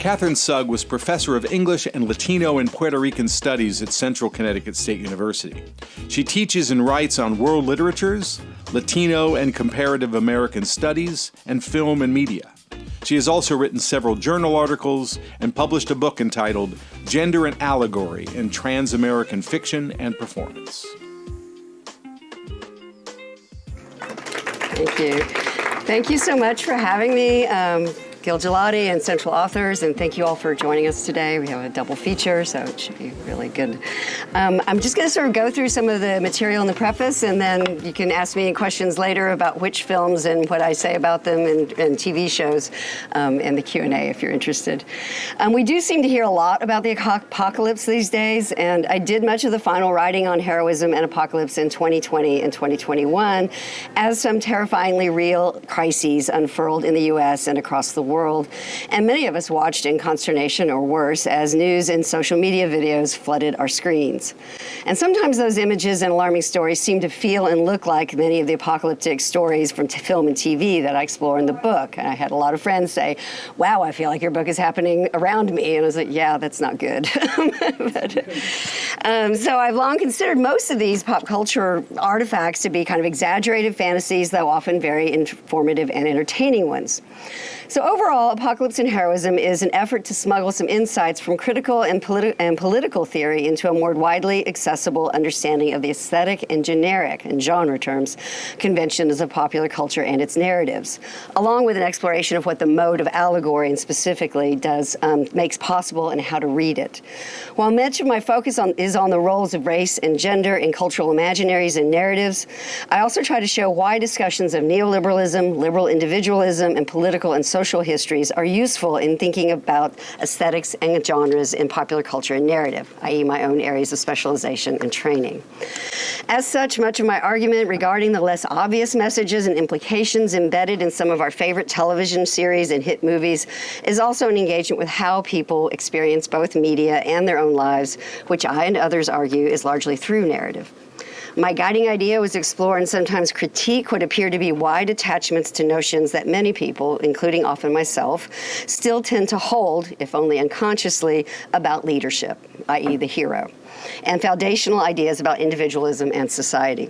Catherine Sugg was professor of English and Latino and Puerto Rican Studies at Central Connecticut State University. She teaches and writes on world literatures, Latino and comparative American studies, and film and media. She has also written several journal articles and published a book entitled Gender and Allegory in Trans-American Fiction and Performance. Thank you. Thank you so much for having me, Gil Gelati and Central Authors, and thank you all for joining us today. We have a double feature, so it should be really good. I'm just going to sort of go through some of the material in the preface, and then you can ask me questions later about which films and what I say about them and TV shows in the Q&A if you're interested. We do seem to hear a lot about the apocalypse these days, and I did much of the final writing on heroism and apocalypse in 2020 and 2021 as some terrifyingly real crises unfurled in the U.S. and across the world. And many of us watched in consternation or worse as news and social media videos flooded our screens. And sometimes those images and alarming stories seem to feel and look like many of the apocalyptic stories from film and TV that I explore in the book. And I had a lot of friends say, wow, I feel like your book is happening around me. And I was like, yeah, that's not good. So I've long considered most of these pop culture artifacts to be kind of exaggerated fantasies, though often very informative and entertaining ones. So overall, Apocalypse and Heroism is an effort to smuggle some insights from critical and political theory into a more widely accessible understanding of the aesthetic and generic and genre terms conventions of popular culture and its narratives, along with an exploration of what the mode of allegory and specifically makes possible and how to read it. While much of my focus is on the roles of race and gender in cultural imaginaries and narratives, I also try to show why discussions of neoliberalism, liberal individualism, and political and social histories are useful in thinking about aesthetics and genres in popular culture and narrative, i.e. my own areas of specialization and training. As such, much of my argument regarding the less obvious messages and implications embedded in some of our favorite television series and hit movies is also an engagement with how people experience both media and their own lives, which I and others argue is largely through narrative. My guiding idea was to explore and sometimes critique what appear to be wide attachments to notions that many people, including often myself, still tend to hold, if only unconsciously, about leadership, i.e. the hero, and foundational ideas about individualism and society.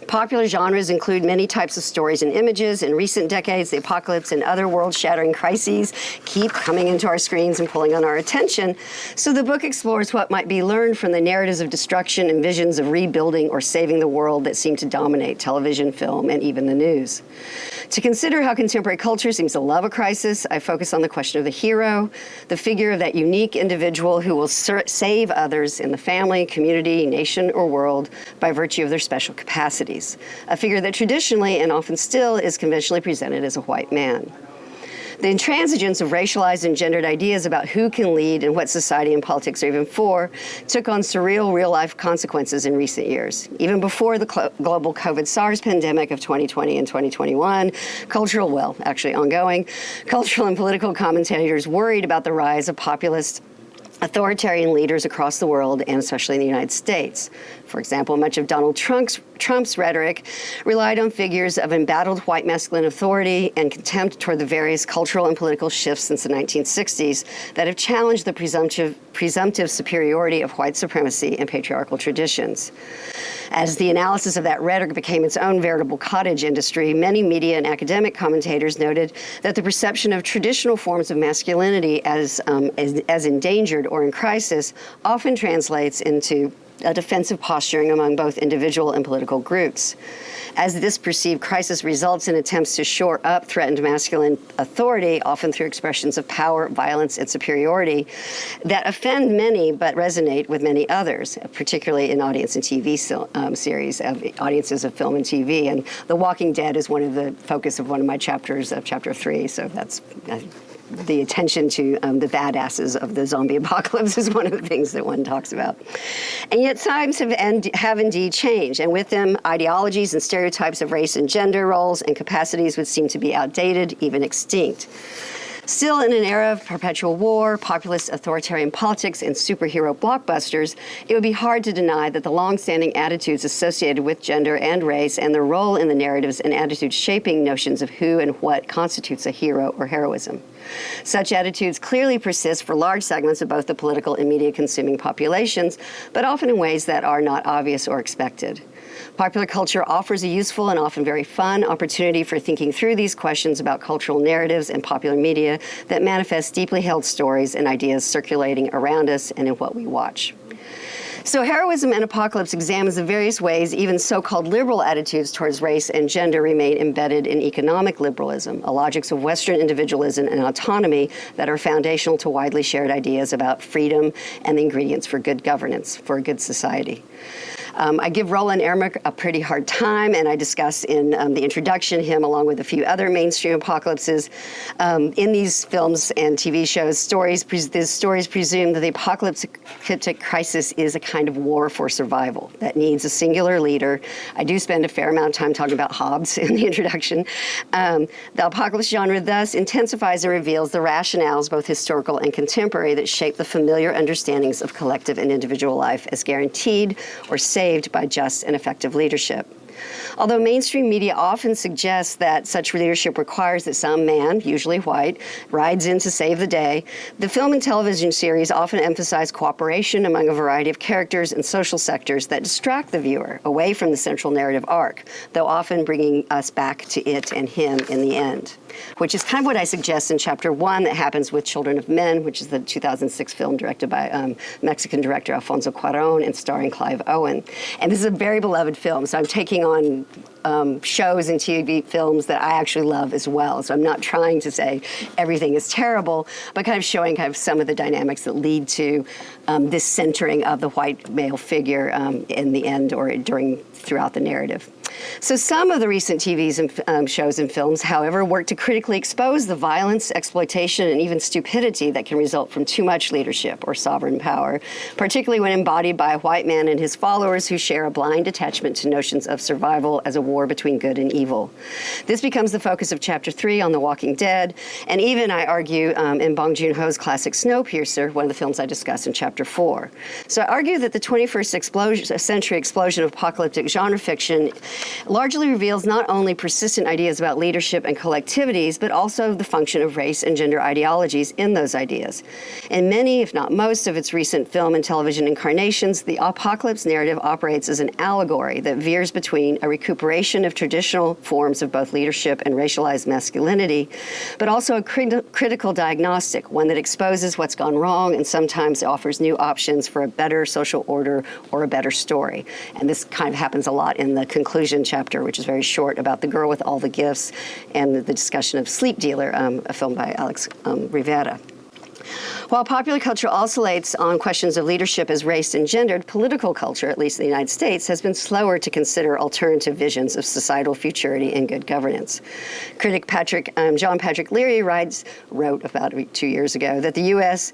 Popular genres include many types of stories and images. In recent decades, the apocalypse and other world-shattering crises keep coming into our screens and pulling on our attention. So the book explores what might be learned from the narratives of destruction and visions of rebuilding or saving the world that seem to dominate television, film, and even the news. To consider how contemporary culture seems to love a crisis, I focus on the question of the hero, the figure of that unique individual who will save others in the family, community, nation, or world by virtue of their special capacities. A figure that traditionally and often still is conventionally presented as a white man. The intransigence of racialized and gendered ideas about who can lead and what society and politics are even for took on surreal real-life consequences in recent years. Even before the global COVID SARS pandemic of 2020 and 2021, ongoing, cultural and political commentators worried about the rise of populist authoritarian leaders across the world, and especially in the United States. For example, much of Donald Trump's rhetoric relied on figures of embattled white masculine authority and contempt toward the various cultural and political shifts since the 1960s that have challenged the presumptive superiority of white supremacy and patriarchal traditions. As the analysis of that rhetoric became its own veritable cottage industry, many media and academic commentators noted that the perception of traditional forms of masculinity as endangered or in crisis often translates into a defensive posturing among both individual and political groups. As this perceived crisis results in attempts to shore up threatened masculine authority, often through expressions of power, violence, and superiority, that offend many but resonate with many others, particularly in audience and TV series, audiences of film and TV. And The Walking Dead is one of the focus of one of my chapters, of chapter 3, so that's the attention to the badasses of the zombie apocalypse is one of the things that one talks about. And yet times have indeed changed, and with them, ideologies and stereotypes of race and gender roles and capacities would seem to be outdated, even extinct. Still, in an era of perpetual war, populist authoritarian politics, and superhero blockbusters, it would be hard to deny that the long-standing attitudes associated with gender and race and their role in the narratives and attitudes shaping notions of who and what constitutes a hero or heroism. Such attitudes clearly persist for large segments of both the political and media-consuming populations, but often in ways that are not obvious or expected. Popular culture offers a useful and often very fun opportunity for thinking through these questions about cultural narratives and popular media that manifest deeply held stories and ideas circulating around us and in what we watch. So Heroism and Apocalypse examines the various ways even so-called liberal attitudes towards race and gender remain embedded in economic liberalism, a logics of Western individualism and autonomy that are foundational to widely shared ideas about freedom and the ingredients for good governance, for a good society. I give Roland Emmerich a pretty hard time, and I discuss in the introduction him along with a few other mainstream apocalypses. In these films and TV shows, the stories presume that the apocalyptic crisis is a kind of war for survival that needs a singular leader. I do spend a fair amount of time talking about Hobbes in the introduction. The apocalypse genre thus intensifies and reveals the rationales, both historical and contemporary, that shape the familiar understandings of collective and individual life as guaranteed or saved by just and effective leadership. Although mainstream media often suggests that such leadership requires that some man, usually white, rides in to save the day, the film and television series often emphasize cooperation among a variety of characters and social sectors that distract the viewer away from the central narrative arc, though often bringing us back to it and him in the end, which is kind of what I suggest in Chapter 1 that happens with Children of Men, which is the 2006 film directed by Mexican director Alfonso Cuarón and starring Clive Owen. And this is a very beloved film, so I'm taking on shows and TV films that I actually love as well. So I'm not trying to say everything is terrible, but kind of showing kind of some of the dynamics that lead to this centering of the white male figure in the end or throughout the narrative. So some of the recent TVs and shows and films, however, work to critically expose the violence, exploitation, and even stupidity that can result from too much leadership or sovereign power, particularly when embodied by a white man and his followers who share a blind attachment to notions of survival as a war between good and evil. This becomes the focus of Chapter 3 on The Walking Dead, and even, I argue, in Bong Joon-ho's classic Snowpiercer, one of the films I discuss in Chapter 4. So I argue that the 21st century explosion of apocalyptic genre fiction largely reveals not only persistent ideas about leadership and collectivities, but also the function of race and gender ideologies in those ideas. In many, if not most, of its recent film and television incarnations, the apocalypse narrative operates as an allegory that veers between a recuperation of traditional forms of both leadership and racialized masculinity, but also a critical diagnostic, one that exposes what's gone wrong and sometimes offers new options for a better social order or a better story. And this kind of happens a lot in the conclusion chapter, which is very short, about The Girl with All the Gifts and the discussion of Sleep Dealer, a film by Alex Rivera. While popular culture oscillates on questions of leadership as race and gendered, political culture, at least in the United States, has been slower to consider alternative visions of societal futurity and good governance. Critic John Patrick Leary wrote about 2 years ago that the U.S.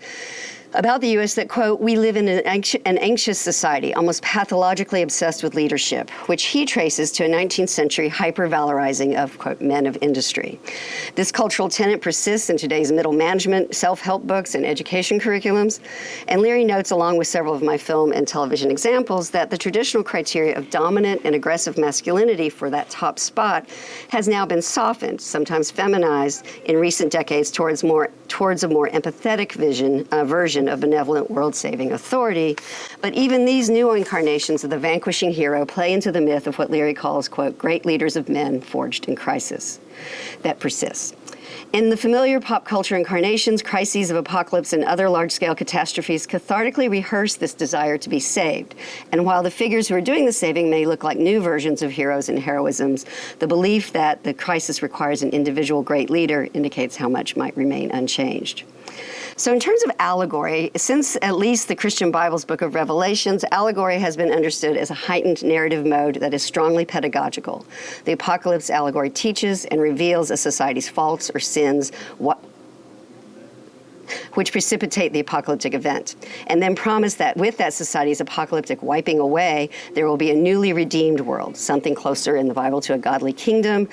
that, quote, we live in an anxious society, almost pathologically obsessed with leadership, which he traces to a 19th century hyper-valorizing of, quote, men of industry. This cultural tenet persists in today's middle management, self-help books, and education curriculums. And Leary notes, along with several of my film and television examples, that the traditional criteria of dominant and aggressive masculinity for that top spot has now been softened, sometimes feminized, in recent decades towards a more empathetic version of benevolent world-saving authority. But even these new incarnations of the vanquishing hero play into the myth of what Leary calls, quote, great leaders of men forged in crisis that persists. In the familiar pop culture incarnations, crises of apocalypse and other large-scale catastrophes cathartically rehearse this desire to be saved. And while the figures who are doing the saving may look like new versions of heroes and heroisms, the belief that the crisis requires an individual great leader indicates how much might remain unchanged. So in terms of allegory, since at least the Christian Bible's book of Revelations, allegory has been understood as a heightened narrative mode that is strongly pedagogical. The apocalypse allegory teaches and reveals a society's faults or sins, which precipitate the apocalyptic event, and then promise that with that society's apocalyptic wiping away, there will be a newly redeemed world, something closer in the Bible to a godly kingdom,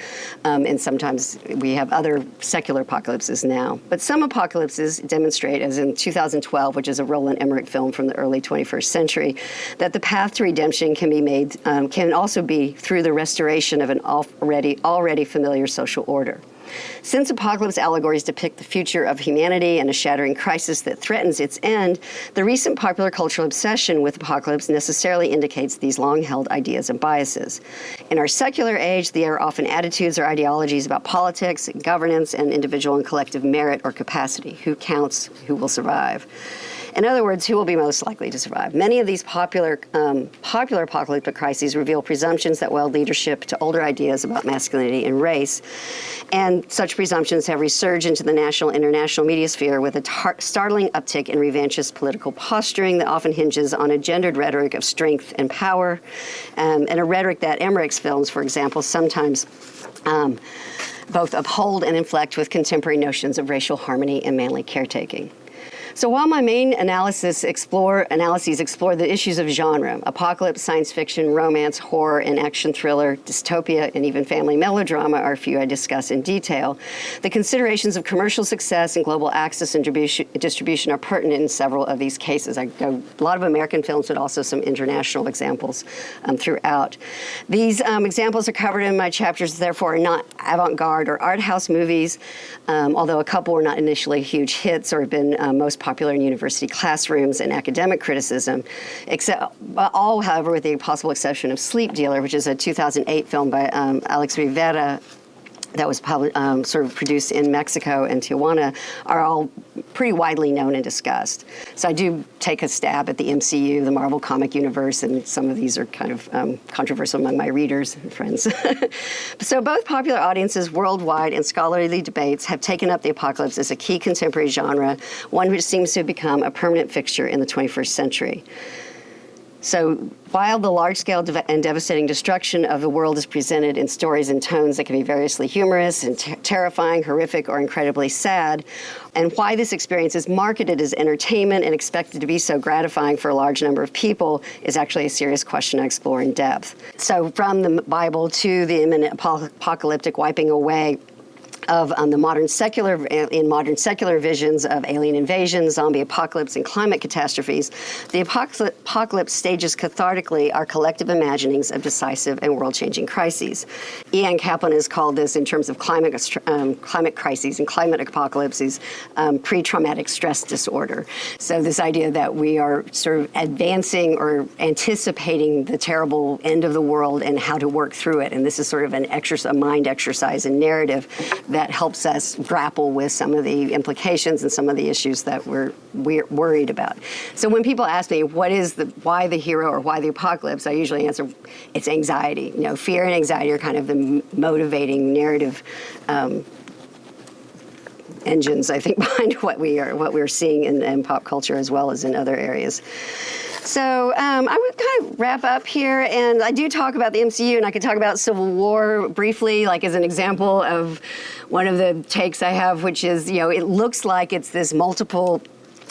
and sometimes we have other secular apocalypses now. But some apocalypses demonstrate, as in 2012, which is a Roland Emmerich film from the early 21st century, that the path to redemption can be made, can also be through the restoration of an already familiar social order. Since apocalypse allegories depict the future of humanity and a shattering crisis that threatens its end, the recent popular cultural obsession with apocalypse necessarily indicates these long-held ideas and biases. In our secular age, there are often attitudes or ideologies about politics, governance, and individual and collective merit or capacity. Who counts? Who will survive? In other words, who will be most likely to survive? Many of these popular apocalyptic crises reveal presumptions that weld leadership to older ideas about masculinity and race. And such presumptions have resurged into the national and international media sphere with a startling uptick in revanchist political posturing that often hinges on a gendered rhetoric of strength and power, and a rhetoric that Emmerich's films, for example, sometimes both uphold and inflect with contemporary notions of racial harmony and manly caretaking. So while my main analyses explore the issues of genre, apocalypse, science fiction, romance, horror, and action thriller, dystopia, and even family melodrama are a few I discuss in detail, the considerations of commercial success and global access and distribution are pertinent in several of these cases. I go a lot of American films, but also some international examples throughout. These examples are covered in my chapters, therefore are not avant-garde or art house movies, although a couple were not initially huge hits or have been most popular in university classrooms and academic criticism, all, however, with the possible exception of Sleep Dealer, which is a 2008 film by Alex Rivera that was sort of produced in Mexico and Tijuana, are all pretty widely known and discussed. So I do take a stab at the MCU, the Marvel comic universe, and some of these are kind of controversial among my readers and friends. So both popular audiences worldwide and scholarly debates have taken up the apocalypse as a key contemporary genre, one which seems to have become a permanent fixture in the 21st century. So while the large-scale and devastating destruction of the world is presented in stories and tones that can be variously humorous and terrifying, horrific, or incredibly sad, and why this experience is marketed as entertainment and expected to be so gratifying for a large number of people is actually a serious question I explore in depth. So from the Bible to the imminent apocalyptic wiping away of the modern secular visions of alien invasion, zombie apocalypse, and climate catastrophes, the apocalypse stages cathartically our collective imaginings of decisive and world-changing crises. Ian Kaplan has called this, in terms of climate crises and climate apocalypses, pre-traumatic stress disorder. So this idea that we are sort of advancing or anticipating the terrible end of the world and how to work through it. And this is sort of a mind exercise and narrative that helps us grapple with some of the implications and some of the issues that we're worried about. So when people ask me why the hero or why the apocalypse, I usually answer it's anxiety. You know, fear and anxiety are kind of the motivating narrative engines, I think, behind what we're seeing in pop culture as well as in other areas. So I would kind of wrap up here, and I do talk about the MCU, and I could talk about Civil War briefly, like as an example of one of the takes I have, which is, it looks like it's this multiple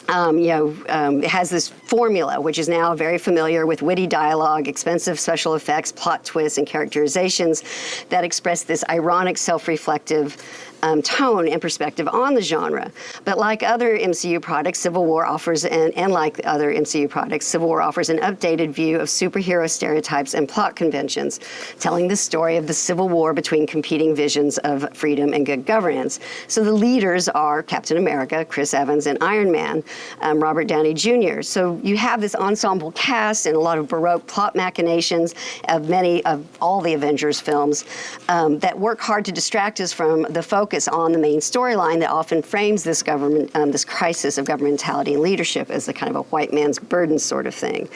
it has this formula, which is now very familiar with witty dialogue, expensive special effects, plot twists, and characterizations that express this ironic, self-reflective tone and perspective on the genre. But like other MCU products, Civil War offers, and like other MCU products, Civil War offers an updated view of superhero stereotypes and plot conventions, telling the story of the Civil War between competing visions of freedom and good governance. So the leaders are Captain America, Chris Evans, and Iron Man, Robert Downey Jr. So you have this ensemble cast and a lot of Baroque plot machinations of all the Avengers films that work hard to distract us from the focus on the main storyline that often frames this this crisis of governmentality and leadership as the kind of a white man's burden sort of thing.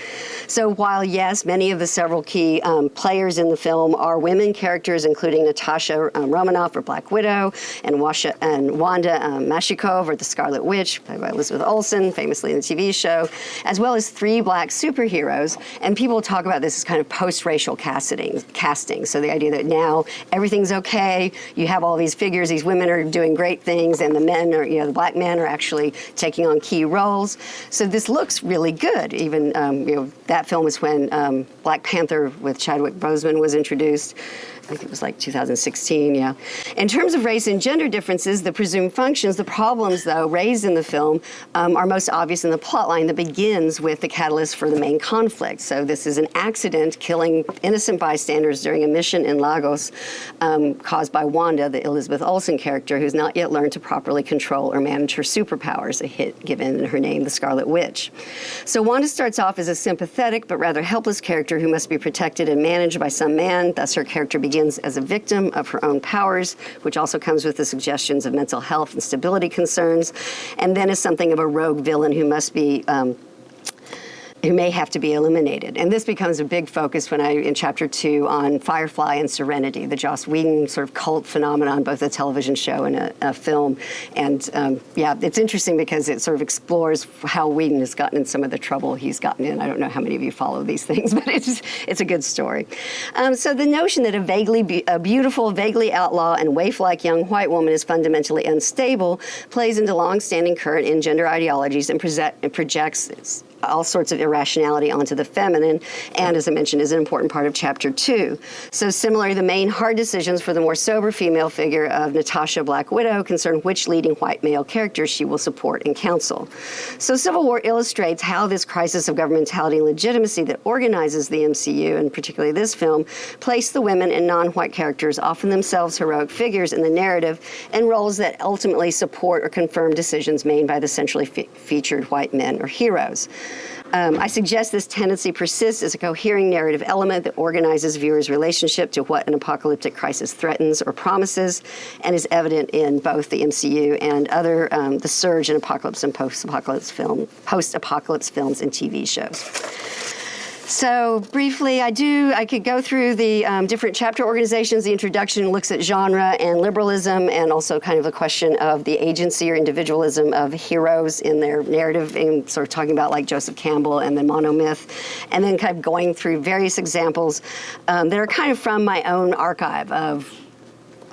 So while, yes, many of the several key players in the film are women characters, including Natasha Romanoff or Black Widow, and Wanda Maximoff or the Scarlet Witch, played by Elizabeth Olsen, famously in the TV show, as well as 3 black superheroes. And people talk about this as kind of post-racial casting. So the idea that now everything's okay, you have all these figures, these women are doing great things, and the men are, the black men are actually taking on key roles. So this looks really good. Even, that film was when Black Panther with Chadwick Boseman was introduced. think it was like 2016, yeah. In terms of race and gender differences, the presumed functions, the problems, though, raised in the film are most obvious in the plotline that begins with the catalyst for the main conflict. So this is an accident killing innocent bystanders during a mission in Lagos caused by Wanda, the Elizabeth Olsen character, who's not yet learned to properly control or manage her superpowers, a hit given her name, the Scarlet Witch. So Wanda starts off as a sympathetic but rather helpless character who must be protected and managed by some man. Thus, her character begins as a victim of her own powers, which also comes with the suggestions of mental health and stability concerns, and then as something of a rogue villain who must be who may have to be eliminated. And this becomes a big focus in Chapter 2 on Firefly and Serenity, the Joss Whedon sort of cult phenomenon, both a television show and a film. And yeah, it's interesting because it sort of explores how Whedon has gotten in some of the trouble he's gotten in. I don't know how many of you follow these things, but it's a good story. So the notion that a beautiful, vaguely outlaw, and waif-like young white woman is fundamentally unstable plays into long-standing current in gender ideologies and projects all sorts of irrationality onto the feminine, and as I mentioned, is an important part of Chapter 2. So similarly, the main hard decisions for the more sober female figure of Natasha Black Widow concern which leading white male characters she will support and counsel. So Civil War illustrates how this crisis of governmentality and legitimacy that organizes the MCU, and particularly this film, place the women and non-white characters, often themselves heroic figures in the narrative, in roles that ultimately support or confirm decisions made by the centrally featured white men or heroes. I suggest this tendency persists as a cohering narrative element that organizes viewers' relationship to what an apocalyptic crisis threatens or promises, and is evident in both the MCU and other the surge in apocalypse and post-apocalypse films and TV shows. So briefly, I could go through the different chapter organizations. The introduction looks at genre and liberalism, and also kind of the question of the agency or individualism of heroes in their narrative, and sort of talking about like Joseph Campbell and the monomyth, and then kind of going through various examples that are kind of from my own archive of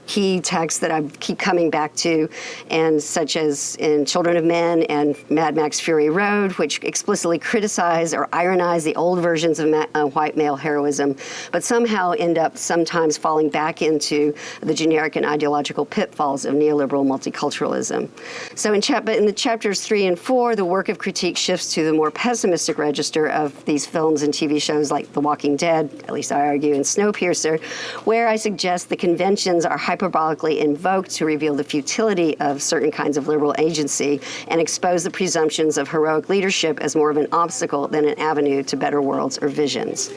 key texts that I keep coming back to, and such as in Children of Men and Mad Max Fury Road, which explicitly criticize or ironize the old versions of white male heroism, but somehow end up sometimes falling back into the generic and ideological pitfalls of neoliberal multiculturalism. So in the chapters 3 and 4, the work of critique shifts to the more pessimistic register of these films and TV shows like The Walking Dead, at least I argue, and Snowpiercer, where I suggest the conventions are hyperbolically invoked to reveal the futility of certain kinds of liberal agency and expose the presumptions of heroic leadership as more of an obstacle than an avenue to better worlds or visions.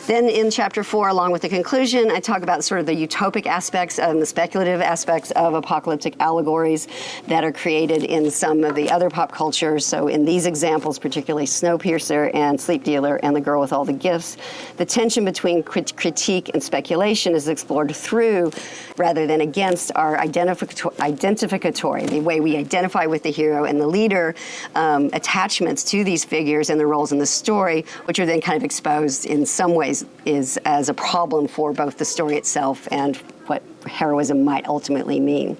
Then in Chapter 4, along with the conclusion, I talk about sort of the utopic aspects and the speculative aspects of apocalyptic allegories that are created in some of the other pop culture. So in these examples, particularly Snowpiercer and Sleep Dealer and The Girl with All the Gifts, the tension between critique and speculation is explored through rather than against our identificatory, the way we identify with the hero and the leader, attachments to these figures and their roles in the story, which are then kind of exposed in some ways is as a problem for both the story itself and what heroism might ultimately mean.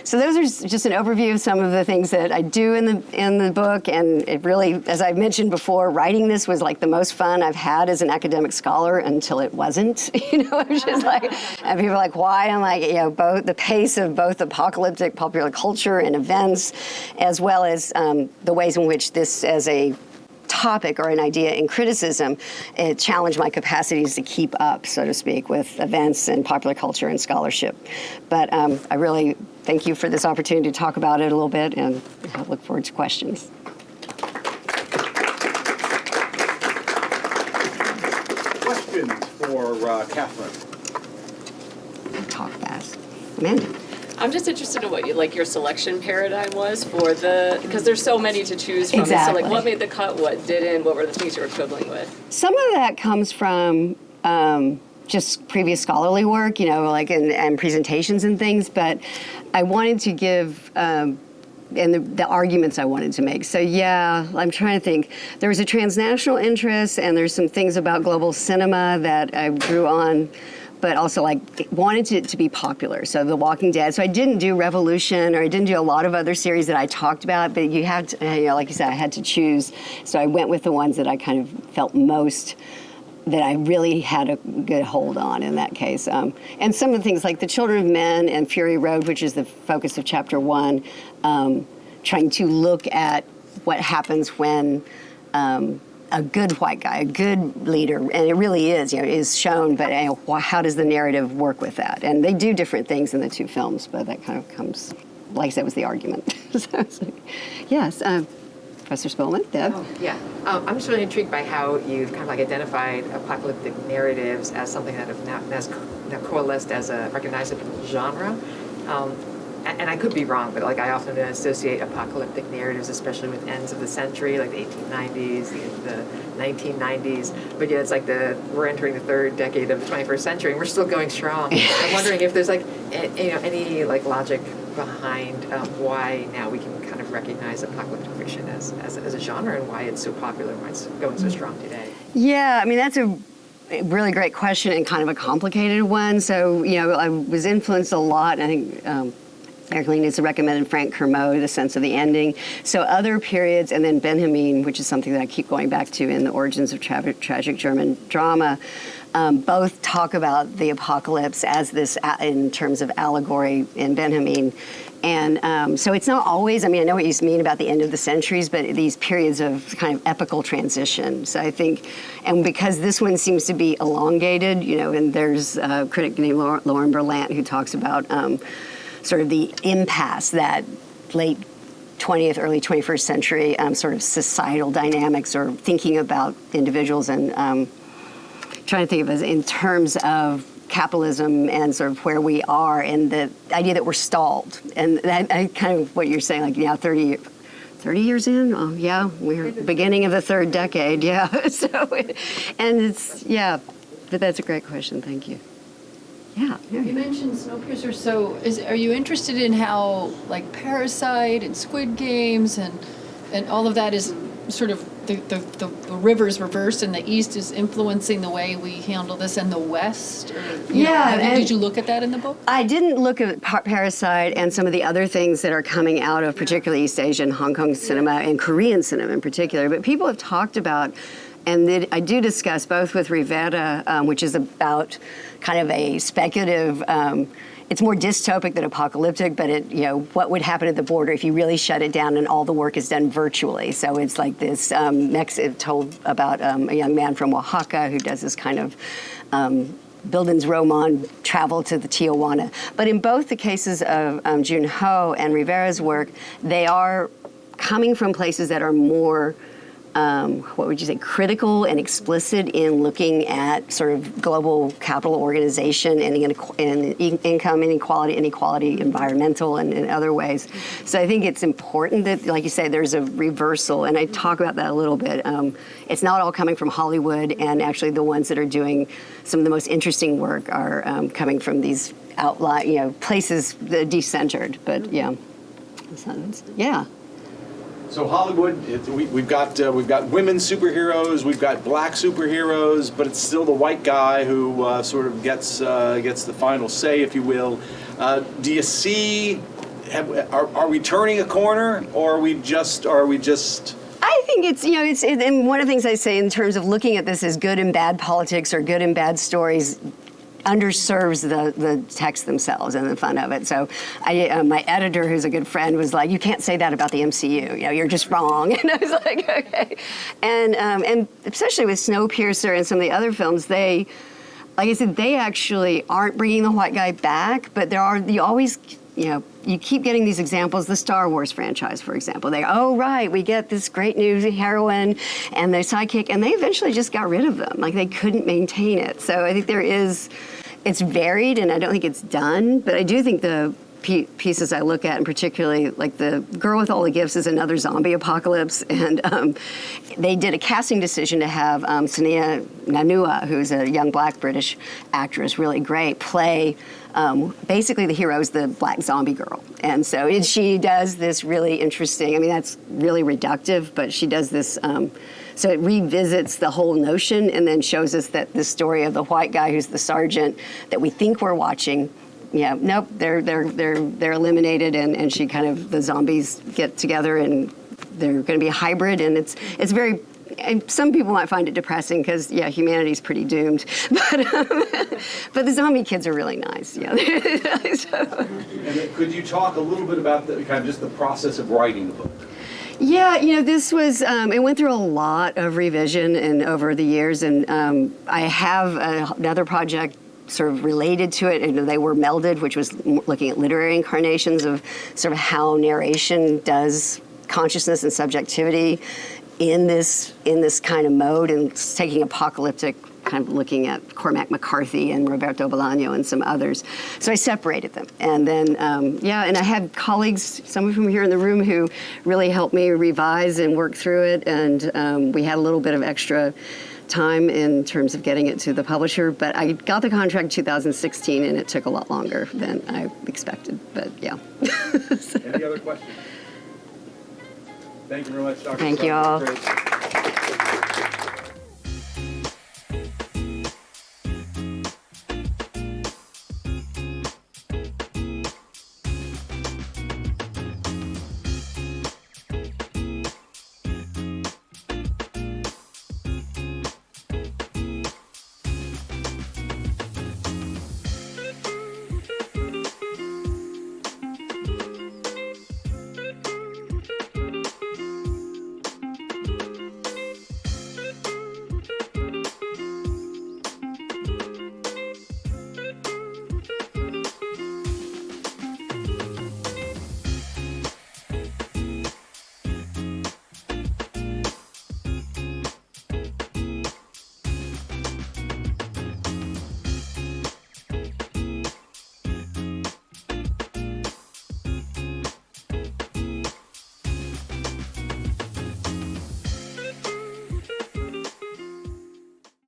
So those are just an overview of some of the things that I do in the book, and it really, as I mentioned before, writing this was like the most fun I've had as an academic scholar until it wasn't. It was just like, and people are like, why? I'm like, both the pace of both apocalyptic popular culture and events, as well as the ways in which this as a topic or an idea in criticism, it challenged my capacities to keep up, so to speak, with events and popular culture and scholarship. But I really thank you for this opportunity to talk about it a little bit, and I look forward to questions. Questions for Catherine? Talk fast. Amanda. I'm just interested in what your selection paradigm was for because there's so many to choose from. Exactly. So what made the cut, what didn't, what were the things you were quibbling with? Some of that comes from just previous scholarly work, and presentations and things, but I wanted to give and the arguments I wanted to make. So yeah, I'm trying to think. There was a transnational interest, and there's some things about global cinema that I drew on, but also wanted it to be popular. So The Walking Dead. So I didn't do Revolution, or I didn't do a lot of other series that I talked about, but you had to, like you said, I had to choose. So I went with the ones that I kind of felt most that I really had a good hold on in that case. And some of the things like The Children of Men and Fury Road, which is the focus of chapter 1, trying to look at what happens when a good white guy, a good leader, and it really is shown, but how does the narrative work with that? And they do different things in the two films, but that kind of comes, like I said, was the argument. So it's like, yes. Professor Spillman, Deb? Oh, yeah. I'm just really intrigued by how you've kind of like identified apocalyptic narratives as something that have now coalesced as a recognizable genre. And I could be wrong, but like I often associate apocalyptic narratives, especially with ends of the century, like the 1890s, the 1990s. But yeah, it's like we're entering the third decade of the 21st century, and we're still going strong. I'm wondering if there's like any like logic behind why now we can kind of recognize apocalyptic fiction as a genre, and why it's so popular and why it's going so strong today. Yeah, I mean that's a really great question and kind of a complicated one. So I was influenced a lot. I think. Eric Leanitz recommended Frank Kermode, The Sense of the Ending. So other periods, and then Benjamin, which is something that I keep going back to in The Origins of Tragic German Drama, both talk about the apocalypse as this in terms of allegory in Benjamin. And so it's not always, I know what you mean about the end of the centuries, but these periods of kind of epical transition. So I think, and because this one seems to be elongated, and there's a critic named Lauren Berlant who talks about sort of the impasse that late 20th, early 21st century sort of societal dynamics or thinking about individuals and trying to think of it in terms of capitalism and sort of where we are and the idea that we're stalled. And that kind of what you're saying, like now 30 years in? Oh, yeah, we're beginning of the third decade, yeah. And it's, yeah, but that's a great question, thank you. Yeah. You mentioned Snowpiercer, so are you interested in how, like, Parasite and Squid Games and all of that is sort of the river's reversed and the East is influencing the way we handle this and the West? Or, did you look at that in the book? I didn't look at Parasite and some of the other things that are coming out of particularly East Asian, Hong Kong cinema and Korean cinema in particular, but people have talked about, and I do discuss both with Rivera, which is about kind of a speculative, it's more dystopic than apocalyptic, but what would happen at the border if you really shut it down and all the work is done virtually. So it's like this, it told about a young man from Oaxaca who does this kind of Bildens Roman travel to the Tijuana. But in both the cases of Jun-ho and Rivera's work, they are coming from places that are more what would you say, critical and explicit in looking at sort of global capital organization and income inequality, environmental and in other ways. So I think it's important that, like you say, there's a reversal, and I talk about that a little bit. It's not all coming from Hollywood, and actually the ones that are doing some of the most interesting work are coming from these places that are decentered, but yeah. So Hollywood, we've got women superheroes, we've got black superheroes, but it's still the white guy who sort of gets the final say, if you will. Do you see? Are we turning a corner, or are we just? I think it's and one of the things I say in terms of looking at this as good and bad politics or good and bad stories underserves the text themselves and the fun of it. So my editor, who's a good friend, was like, you can't say that about the MCU. You're just wrong. And I was like, okay. And especially with Snowpiercer and some of the other films, like I said, they actually aren't bringing the white guy back, but you keep getting these examples. The Star Wars franchise, for example, we get this great new heroine and the sidekick, and they eventually just got rid of them. Like, they couldn't maintain it. So I think it's varied, and I don't think it's done, but I do think the pieces I look at, and particularly like The Girl with All the Gifts is another zombie apocalypse, and they did a casting decision to have Sania Nanua, who's a young black British actress, really great, play basically the hero is the black zombie girl. And so she does this really interesting, that's really reductive, but she does this, so it revisits the whole notion and then shows us that the story of the white guy who's the sergeant that we think we're watching, nope, they're eliminated, and she the zombies get together and they're going to be a hybrid, and it's very and some people might find it depressing because, yeah, humanity's pretty doomed. But the zombie kids are really nice. Yeah. And could you talk a little bit about the kind of just the process of writing the book? Yeah, this was, it went through a lot of revision and over the years, and I have another project sort of related to it, and they were melded, which was looking at literary incarnations of sort of how narration does consciousness and subjectivity in this kind of mode, and taking apocalyptic, kind of looking at Cormac McCarthy and Roberto Bolaño and some others. So I separated them. And then, and I had colleagues, some of whom are here in the room, who really helped me revise and work through it. And we had a little bit of extra time in terms of getting it to the publisher. But I got the contract in 2016, and it took a lot longer than I expected. But yeah. Any other questions? Thank you very much, Dr. Thank Sugg. you all. Great.